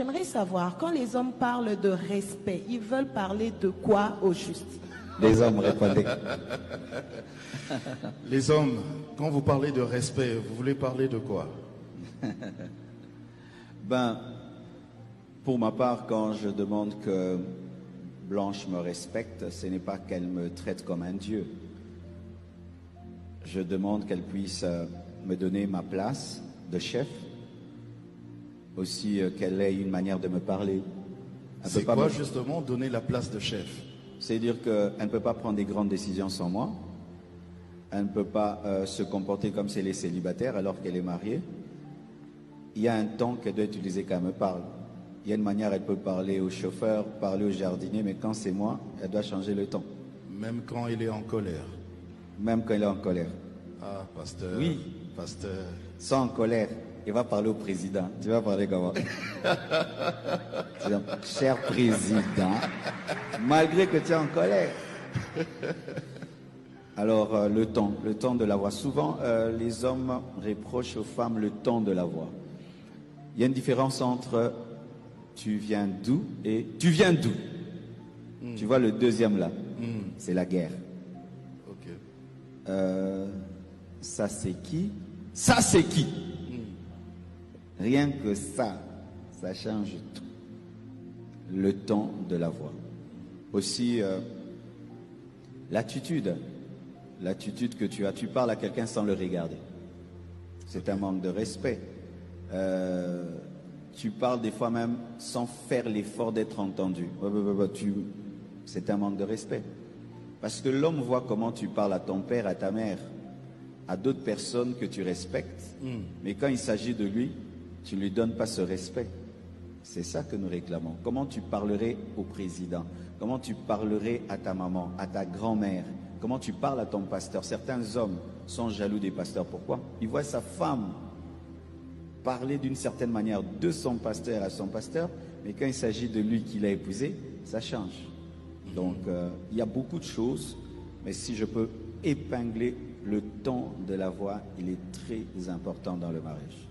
J'aimerais savoir, quand les hommes parlent de respect, ils veulent parler de quoi au juste? Les hommes répondaient. Les hommes, quand vous parlez de respect, vous voulez parler de quoi? Ben, pour ma part, quand je demande que Blanche me respecte, ce n'est pas qu'elle me traite comme un dieu. Je demande qu'elle puisse me donner ma place de chef, aussi qu'elle ait une manière de me parler. C'est quoi justement donner la place de chef? C'est-à-dire qu'elle ne peut pas prendre des grandes décisions sans moi. Elle ne peut pas se comporter comme si elle est célibataire alors qu'elle est mariée. Il y a un temps qu'elle doit utiliser quand elle me parle. Il y a une manière, elle peut parler au chauffeur, parler au jardinier, mais quand c'est moi, elle doit changer le ton. Même quand il est en colère? Même quand elle est en colère. Ah, pasteur. Oui. Pasteur. Sans en colère, il va parler au président. Tu vas parler comment? Cher président, malgré que tu es en colère. Alors, le ton de la voix. Souvent, les hommes reprochent aux femmes le ton de la voix. Il y a une différence entre tu viens d'où et tu viens d'où. Tu vois le deuxième là, c'est la guerre. Ok. Ça c'est qui? Ça c'est qui? Rien que ça change tout. Le ton de la voix. Aussi, l'attitude que tu as. Tu parles à quelqu'un sans le regarder. C'est un manque de respect. Tu parles des fois même sans faire l'effort d'être entendu. C'est un manque de respect. Parce que l'homme voit comment tu parles à ton père, à ta mère, à d'autres personnes que tu respectes. Mais quand il s'agit de lui, tu ne lui donnes pas ce respect. C'est ça que nous réclamons. Comment tu parlerais au président? Comment tu parlerais à ta maman, à ta grand-mère? Comment tu parles à ton pasteur? Certains hommes sont jaloux des pasteurs. Pourquoi? Ils voient sa femme parler d'une certaine manière de son pasteur à son pasteur, mais quand il s'agit de lui qu'il a épousé, ça change. Donc, il y a beaucoup de choses, mais si je peux épingler le ton de la voix, il est très important dans le mariage.